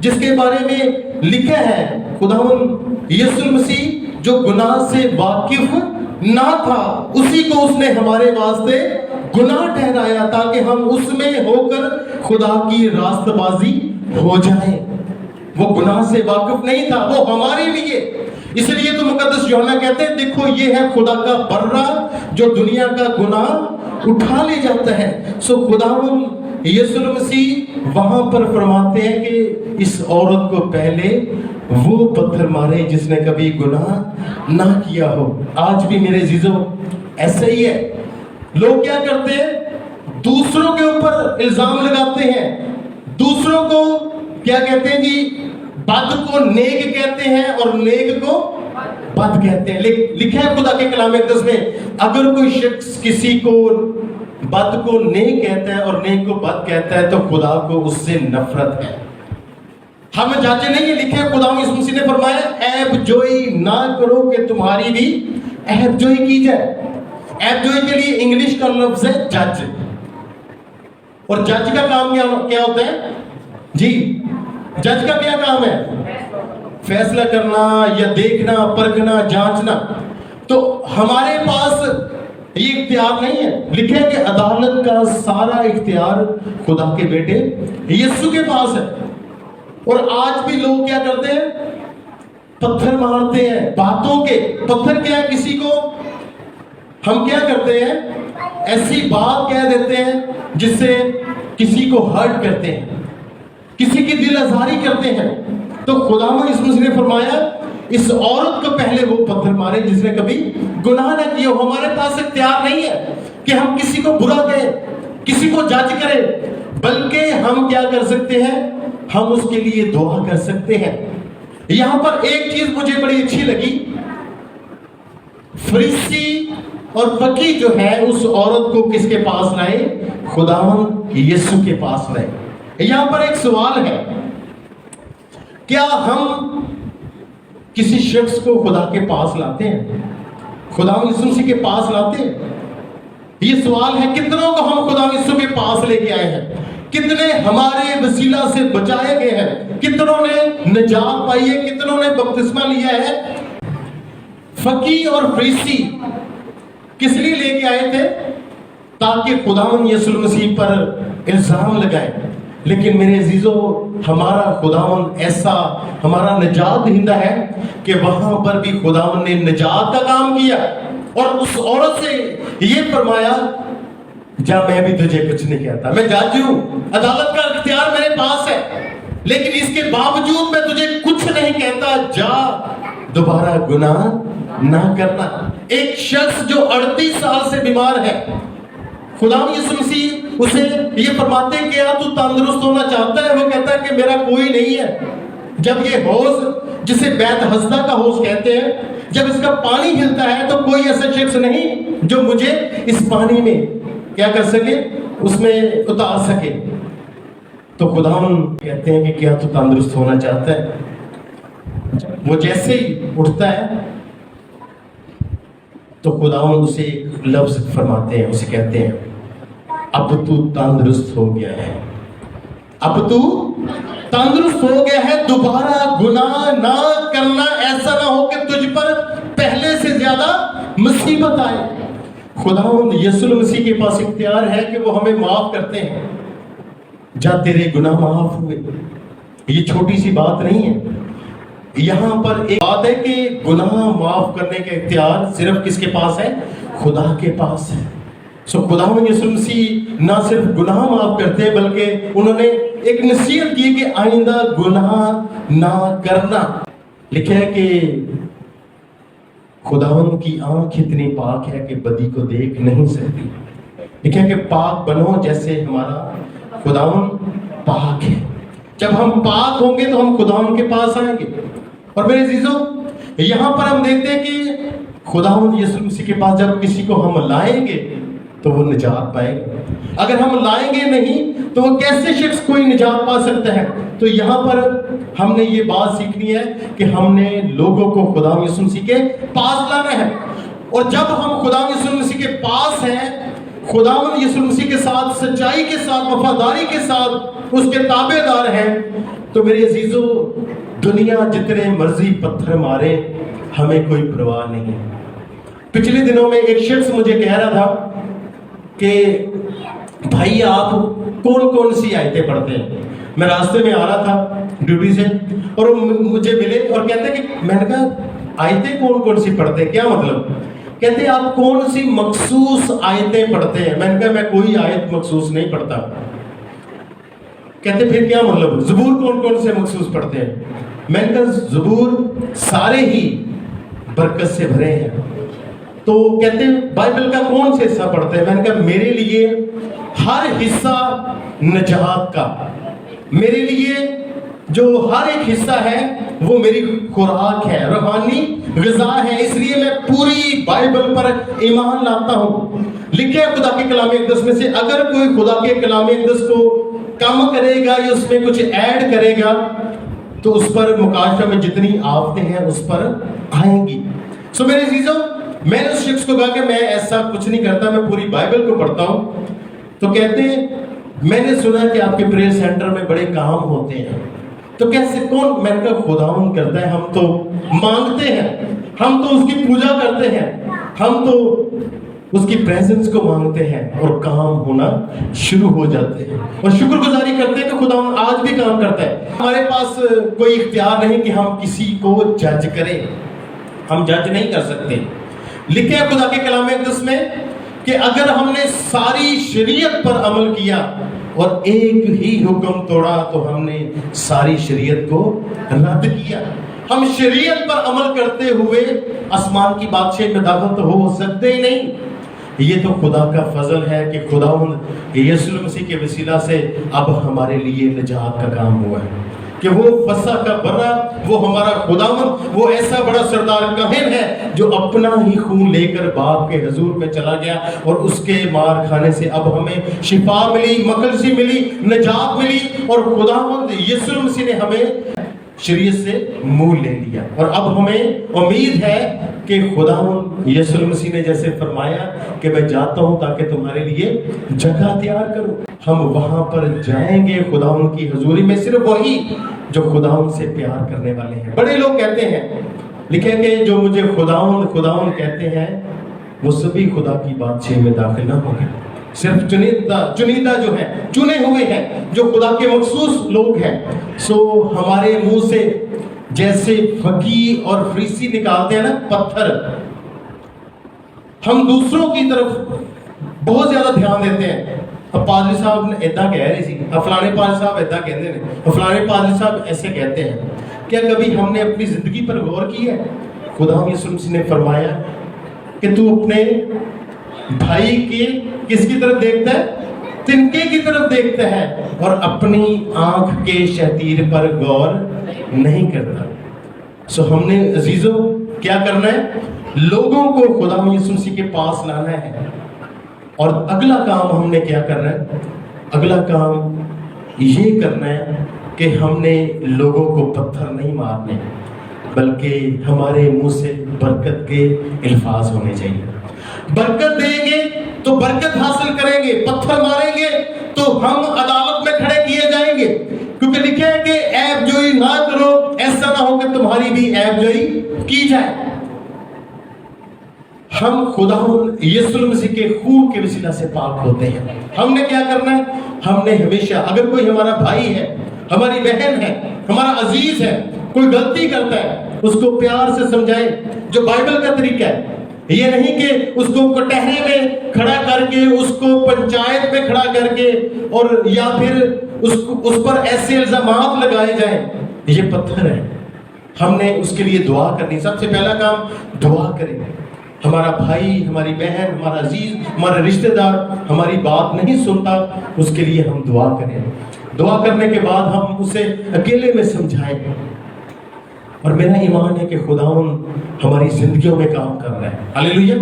جس کے بارے میں لکھا ہے خداوند یسوع مسیح جو گناہ سے واقف نہ تھا، اسی کو اس نے ہمارے واسطے گناہ ٹھہرایا تاکہ ہم اس میں ہو کر خدا کی راست بازی ہو جائیں۔ وہ گناہ سے واقف نہیں تھا، وہ ہمارے لیے، اس لیے تو مقدس یوحنا کہتے ہیں دیکھو یہ ہے خدا کا برہ جو دنیا کا گناہ اٹھا لے جاتا ہے۔ سو خداوند یسوع مسیح وہاں پر فرماتے ہیں کہ اس عورت کو پہلے وہ پتھر مارے جس نے کبھی گناہ نہ کیا ہو۔ آج بھی میرے عزیزوں ایسا ہی ہے، لوگ کیا کرتے ہیں؟ دوسروں کے اوپر الزام لگاتے ہیں، دوسروں کو کیا کہتے ہیں جی، بد کو نیک کہتے ہیں اور نیک کو بد کہتے ہیں۔ لکھا ہے خدا کے کلام اقدس میں اگر کوئی شخص کسی کو بد کو نیک کہتا ہے اور نیک کو بد کہتا ہے تو خدا کو اس سے نفرت ہے۔ ہم جاجے نہیں، یہ لکھا ہے خدا یسوع مسیح نے فرمایا عیب جوئی نہ کرو کہ تمہاری بھی عیب جوئی کی جائے۔ عیب جوئی کے لیے انگلش کا لفظ ہے جج، اور جج کا کام کیا ہوتا ہے جی؟ جج کا کیا کام ہے؟ فیصلہ کرنا یا دیکھنا، پرکھنا، جانچنا۔ تو ہمارے پاس یہ اختیار نہیں ہے۔ لکھے کہ عدالت کا سارا اختیار خدا کے بیٹے یسوع کے پاس ہے۔ اور آج بھی لوگ کیا کرتے ہیں؟ پتھر مارتے ہیں باتوں کے۔ پتھر کیا ہے؟ کسی کو ہم کیا کرتے ہیں؟ ایسی بات کہہ دیتے ہیں جس سے کسی کو ہرٹ کرتے ہیں، کسی کی دل آزاری کرتے ہیں۔ تو خداوند یسوع مسیح نے فرمایا اس عورت کو پہلے وہ پتھر مارے جس نے کبھی گناہ نہ کیا ہو۔ ہمارے پاس اختیار نہیں ہے کہ ہم کسی کو برا کہیں، کسی کو جج کریں، بلکہ ہم کیا کر سکتے ہیں؟ ہم اس کے لیے دعا کر سکتے ہیں۔ یہاں پر ایک چیز مجھے بڑی اچھی لگی، فریسی اور فقی جو ہے اس عورت کو کس کے پاس لائے؟ خداوند یسوع کے پاس لائے۔ یہاں پر ایک سوال ہے، کیا ہم کسی شخص کو خدا کے پاس لاتے ہیں؟ خداوند یسوع مسیح کے پاس لاتے ہیں؟ یہ سوال ہے۔ کتنوں کو ہم خداوند یسوع کے پاس لے کے آئے ہیں؟ کتنے ہمارے وسیلہ سے بچائے گئے ہیں؟ کتنوں نے نجات پائی ہے؟ کتنوں نے بپتسمہ لیا ہے؟ فقی اور فریسی کس لیے لے کے آئے تھے؟ تاکہ خداوند یسوع مسیح پر الزام لگائے۔ لیکن میرے عزیزو ہمارا خداوند ایسا ہمارا نجات دہندہ ہے کہ وہاں پر بھی خداوند نے نجات کا کام کیا اور اس عورت سے یہ فرمایا جا میں بھی تجھے کچھ نہیں کہتا، میں جاجی ہوں، عدالت کا اختیار میرے پاس ہے، لیکن اس کے باوجود میں تجھے کچھ نہیں کہتا، جا دوبارہ گناہ نہ کرنا۔ ایک شخص جو 38 سال سے بیمار ہے، خداوند یسوع مسیح اسے یہ فرماتے ہیں کہ کیا تو تندرست ہونا چاہتا ہے؟ وہ کہتا ہے کہ میرا کوئی نہیں ہے۔ جب یہ حوض جسے بیت حسدہ کا حوض کہتے ہیں، جب اس کا پانی ہلتا ہے تو کوئی ایسا شخص نہیں جو مجھے اس پانی میں کیا کر سکے، اس میں اتار سکے۔ تو خداوند کہتے ہیں کہ کیا تو تندرست ہونا چاہتا ہے؟ وہ جیسے ہی اٹھتا ہے تو خداوند اسے ایک لفظ فرماتے ہیں، اسے کہتے ہیں اب تو تندرست ہو گیا ہے، اب تو تندرست ہو گیا ہے، دوبارہ گناہ نہ کرنا، ایسا نہ ہو کہ تجھ پر پہلے سے زیادہ مصیبت آئے۔ خداوند یسوع مسیح کے پاس اختیار ہے کہ وہ ہمیں معاف کرتے ہیں۔ جا تیرے گناہ معاف ہوئے۔ یہ چھوٹی سی بات نہیں ہے، یہاں پر ایک بات ہے کہ گناہ معاف کرنے کا اختیار صرف کس کے پاس ہے؟ خدا کے پاس ہے۔ سو خداوند یسوع مسیح نہ صرف گناہ معاف کرتے ہیں بلکہ انہوں نے ایک نصیحت کی کہ آئندہ گناہ نہ کرنا۔ لکھا ہے کہ خداوند کی آنکھ اتنی پاک ہے کہ بدی کو دیکھ نہیں سکتی۔ لکھا ہے کہ پاک بنو جیسے ہمارا خداوند پاک ہے۔ جب ہم پاک ہوں گے تو ہم خداوند کے پاس آئیں گے۔ اور میرے عزیزوں یہاں پر ہم دیکھتے ہیں کہ خداوند یسوع مسیح کے پاس جب کسی کو ہم لائیں گے تو وہ نجات پائے گا۔ اگر ہم لائیں گے نہیں تو وہ کیسے شخص کوئی نجات پا سکتا ہے؟ تو یہاں پر ہم نے یہ بات سیکھنی ہے کہ ہم نے لوگوں کو خداوند یسوع مسیح کے پاس لانا ہے۔ اور جب ہم خداوند یسوع مسیح کے پاس ہیں، خداوند یسوع مسیح کے ساتھ سچائی کے ساتھ وفاداری کے ساتھ اس کے تابع دار ہیں، تو میرے عزیزو دنیا جتنے مرضی پتھر مارے ہمیں کوئی پرواہ نہیں۔ پچھلے دنوں میں ایک شخص مجھے کہہ رہا تھا کہ بھائی آپ کون کون سی آیتیں پڑھتے ہیں؟ میں راستے میں آ رہا تھا ڈیوٹی سے اور وہ مجھے ملے اور کہتے ہیں کہ میں نے کہا آیتیں کون کون سی پڑھتے ہیں، کیا مطلب؟ کہتے ہیں آپ کون سی مخصوص آیتیں پڑھتے ہیں؟ میں نے کہا میں کوئی آیت مخصوص نہیں پڑھتا۔ کہتے پھر کیا مطلب؟ زبور کون کون سے مخصوص پڑھتے ہیں؟ میں نے کہا زبور سارے ہی برکت سے بھرے ہیں۔ تو کہتے ہیں بائبل کا کون سے حصہ پڑھتے ہیں؟ میں نے کہا میرے لیے ہر حصہ نجات کا، میرے لیے جو ہر ایک حصہ ہے وہ میری خوراک ہے، روحانی غذا ہے، اس لیے میں پوری بائبل پر ایمان لاتا ہوں۔ لکھے خدا کے کلام اقدس میں سے اگر کوئی خدا کے کلام اقدس کو کم کرے گا یا اس میں کچھ ایڈ کرے گا تو اس پر مکاشفہ میں جتنی آفتیں ہیں اس پر آئیں گی۔ سو میرے عزیزوں میں نے اس شخص کو کہا کہ میں ایسا کچھ نہیں کرتا، میں پوری بائبل کو پڑھتا ہوں۔ تو کہتے ہیں میں نے سنا کہ آپ کے پریئر سینٹر میں بڑے کام ہوتے ہیں، تو کیسے کون؟ میں نے کہا خداوند کرتا ہے، ہم تو مانگتے ہیں، ہم تو اس کی پوجا کرتے ہیں، ہم تو اس کی پریزنس کو مانگتے ہیں اور کام ہونا شروع ہو جاتے ہیں اور شکر گزاری کرتے ہیں کہ خداوند آج بھی کام کرتا ہے۔ ہمارے پاس کوئی اختیار نہیں کہ ہم کسی کو جج کریں، ہم جج نہیں کر سکتے۔ لکھے خدا کے کلام اقدس میں کہ اگر ہم نے ساری شریعت پر عمل کیا اور ایک ہی حکم توڑا تو ہم نے ساری شریعت کو رد کیا۔ ہم شریعت پر عمل کرتے ہوئے آسمان کی بادشاہی میں داخل تو ہو سکتے ہی نہیں۔ یہ تو خدا کا فضل ہے کہ خداوند یسوع مسیح کے وسیلہ سے اب ہمارے لیے نجات کا کام ہوا ہے کہ وہ فسح کا برا، وہ ہمارا خداوند، وہ ایسا بڑا سردار کاہن ہے جو اپنا ہی خون لے کر باپ کے حضور میں چلا گیا اور اس کے مار کھانے سے اب ہمیں شفا ملی، مکلسی ملی، نجات ملی اور خداوند یسوع مسیح نے ہمیں شریعت سے منہ لے لیا۔ اور اب ہمیں امید ہے کہ خداوند یسوع مسیح نے جیسے فرمایا کہ میں جاتا ہوں تاکہ تمہارے لیے جگہ تیار کروں، ہم وہاں پر جائیں گے خداوند کی حضوری میں، صرف وہی جو خداوند سے پیار کرنے والے ہیں۔ بڑے لوگ کہتے ہیں، لکھے کہ جو مجھے خداوند خداوند کہتے ہیں وہ سبھی خدا کی بادشاہی میں داخل نہ ہوں گے، صرف چنیدہ جو ہیں، چنے ہوئے ہیں، جو خدا کے مخصوص لوگ ہیں۔ سو ہمارے منہ سے جیسے فقیہ اور فریسی نکالتے ہیں نا پتھر، ہم دوسروں کی طرف بہت زیادہ دھیان دیتے ہیں۔ اب پادری صاحب نے ایدا کہہ رہی سی، اب فلانے پادری صاحب ایدا کہتے ہیں، اب فلانے پادری صاحب ایسے کہتے ہیں۔ کیا کبھی ہم نے اپنی زندگی پر غور کی ہے؟ خدا یسوع مسیح نے فرمایا کہ تو اپنے بھائی کے کس کی طرف دیکھتا ہے؟ تنکے کی طرف دیکھتا ہے اور اپنی آنکھ کے شہتیر پر غور نہیں کرتا۔ سو ہم نے عزیزوں کیا کرنا ہے؟ لوگوں کو خدا یسوع مسیح کے پاس لانا ہے۔ اور اگلا کام ہم نے کیا کرنا ہے؟ اگلا کام یہ کرنا ہے کہ ہم نے لوگوں کو پتھر نہیں مارنے، بلکہ ہمارے منہ سے برکت کے الفاظ ہونے چاہیے۔ برکت دیں گے تو برکت حاصل کریں گے، پتھر ماریں گے تو ہم عدالت میں کھڑے کیے جائیں گے، کیونکہ لکھا ہے کہ عیب جوئی نہ کرو، ایسا نہ ہو کہ تمہاری بھی عیب جوئی کی جائے۔ ہم خداوند یسوع مسیح کے خون کے وسیلہ سے پاک ہوتے ہیں۔ ہم نے کیا کرنا ہے؟ ہم نے ہمیشہ اگر کوئی ہمارا بھائی ہے، ہماری بہن ہے، ہمارا عزیز ہے، کوئی غلطی کرتا ہے اس کو پیار سے سمجھائیں، جو بائبل کا طریقہ ہے۔ یہ نہیں کہ اس کو کٹہرے میں کھڑا کر کے، اس کو پنچایت میں کھڑا کر کے اور یا پھر اس پر ایسے الزامات لگائے جائیں، یہ پتھر ہے۔ ہم نے اس کے لیے دعا کرنی، سب سے پہلا کام دعا کریں۔ ہمارا بھائی، ہماری بہن، ہمارا عزیز، ہمارا رشتہ دار ہماری بات نہیں سنتا، اس کے لیے ہم دعا کریں۔ دعا کرنے کے بعد ہم اسے اکیلے میں سمجھائیں، اور میرا ایمان ہے کہ خداوند ہماری زندگیوں میں کام کر رہا ہے۔ ہاللیلویا۔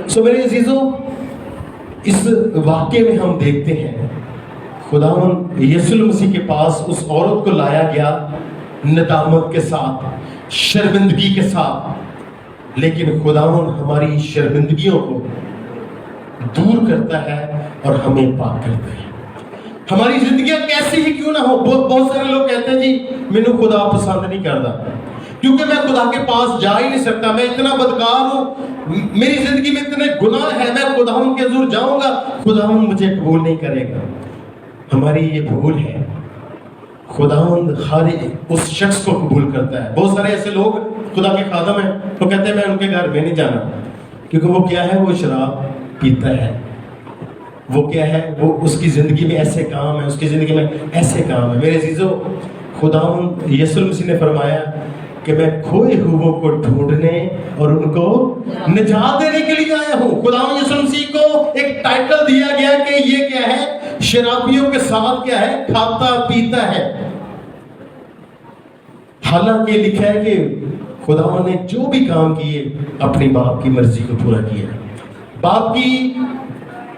سو میرے عزیزوں، اس واقعے میں ہم دیکھتے ہیں خداوند یسوع مسیح کے پاس اس عورت کو لایا گیا ندامت کے ساتھ، شرمندگی کے ساتھ، لیکن خداوند ہماری شرمندگیوں کو دور کرتا ہے اور ہمیں پاک کرتا ہے۔ ہماری زندگیاں کیسی ہی کیوں نہ ہو. بہت سارے لوگ کہتے ہیں جی مینوں خدا پسند نہیں کرتا کیونکہ میں خدا کے پاس جا ہی نہیں سکتا, میں اتنا بدکار ہوں, میری زندگی میں اتنے گناہ ہیں, میں خداوند کے حضور جاؤں گا خداوند مجھے قبول نہیں کرے گا. ہماری یہ بھول ہے. خداوند ہر اس شخص کو قبول کرتا ہے. بہت سارے ایسے لوگ خدا کے خادم ہیں تو کہتے ہیں میں ان کے گھر میں نہیں جانا کیونکہ وہ کیا ہے, وہ شراب پیتا ہے, وہ کیا ہے, وہ اس کی زندگی میں ایسے کام ہے, اس کی زندگی میں ایسے کام ہے. میرے عزیزو, خداوند یسوع مسیح نے فرمایا کہ میں کھوئے ہوئوں کو ڈھونڈنے اور ان کو نجات دینے کے لیے آیا ہوں. خداوند یسوع مسیح کو ایک ٹائٹل دیا گیا کہ یہ کیا ہے, شرابیوں کے ساتھ کیا ہے, کھاتا پیتا ہے. حالانکہ لکھا ہے کہ خداوند نے جو بھی کام کیے اپنی باپ کی مرضی کو پورا کیا, باپ کی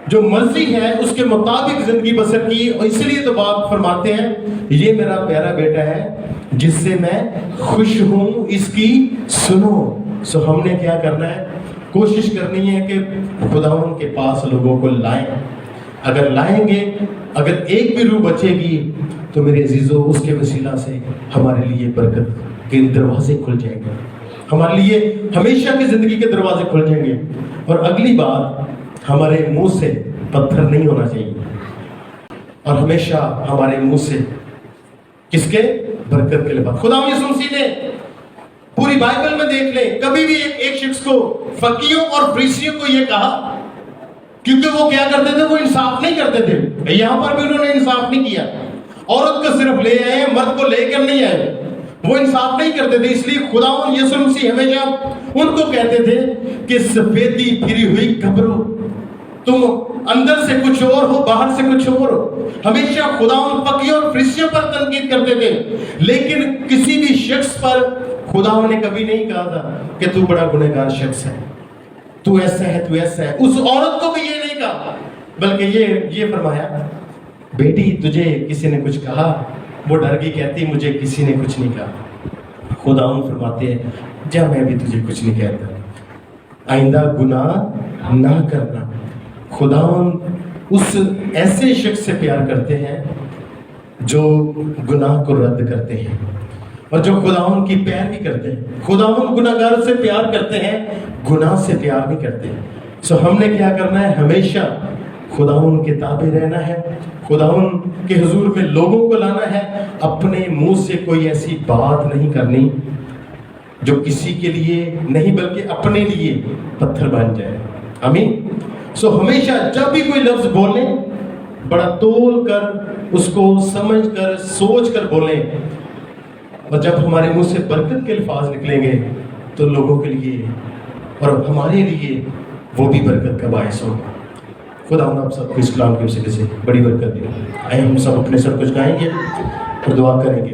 جو مرضی ہے اس کے مطابق زندگی بسر کی. اور اس لیے تو باپ فرماتے ہیں یہ میرا پیارا بیٹا ہے جس سے میں خوش ہوں, اس کی سنو. سو ہم نے کیا کرنا ہے, کوشش کرنی ہے کہ خداوند کے پاس لوگوں کو لائیں. اگر لائیں گے, اگر ایک بھی روح بچے گی تو میرے عزیزو اس کے وسیلہ سے ہمارے لیے برکت کے دروازے کھل جائیں گے, ہمارے لیے ہمیشہ کی زندگی کے دروازے کھل جائیں گے. اور اگلی بات, ہمارے منہ سے پتھر نہیں ہونا چاہیے اور ہمیشہ ہمارے منہ سے کس کے, برکت کے لباس. خدا یسوع مسیح نے پوری بائبل میں دیکھ لیں کبھی بھی ایک شخص کو, فقیوں اور فریسیوں کو یہ کہا, کیونکہ وہ کیا کرتے تھے, وہ انصاف نہیں کرتے تھے. یہاں پر بھی انہوں نے انصاف نہیں کیا. عورت کو صرف لے آئے, مرد کو لے کر نہیں آئے, وہ انصاف نہیں کرتے تھے. اس لیے خداوند یسوع مسیح ہمیشہ ان کو کہتے تھے کہ سفیدی پھری ہوئی قبروں, تم اندر سے کچھ اور ہو, باہر سے کچھ اور ہو. ہمیشہ خداوند فقیوں اور فریسیوں پر تنقید کرتے تھے, لیکن کسی بھی شخص پر خداوند نے کبھی نہیں کہا تھا کہ تو بڑا گنہگار شخص ہے, تو ایسا ہے, تو ایسا ہے. اس عورت کو بھی یہ نہیں کہا, بلکہ یہ فرمایا بیٹی تجھے کسی نے کچھ کہا, وہ ڈر گئی, کہتی مجھے کسی نے کچھ نہیں کہا. خداوند فرماتے ہیں جا میں بھی تجھے کچھ نہیں کہتا, آئندہ گناہ نہ کرنا. خداوند اس ایسے شخص سے پیار کرتے ہیں جو گناہ کو رد کرتے ہیں اور جو خداوند کی پیروی کرتے ہیں. خداوند گناہگار سے پیار کرتے ہیں, گناہ سے پیار نہیں کرتے. سو ہم نے کیا کرنا ہے, ہمیشہ خداوند کے تابع رہنا ہے, خداوند کے حضور میں لوگوں کو لانا ہے. اپنے منہ سے کوئی ایسی بات نہیں کرنی جو کسی کے لیے نہیں بلکہ اپنے لیے پتھر بن جائے. آمین. سو ہمیشہ جب بھی کوئی لفظ بولیں بڑا تول کر, اس کو سمجھ کر, سوچ کر بولیں. اور جب ہمارے منہ سے برکت کے الفاظ نکلیں گے تو لوگوں کے لیے اور ہمارے لیے وہ بھی برکت کا باعث ہوگا. خدا آپ سب کو اس کلام کے وسیلے سے بڑی برکت دے. آئے ہم سب اپنے سر کو جھکائیں گے اور دعا کریں گے.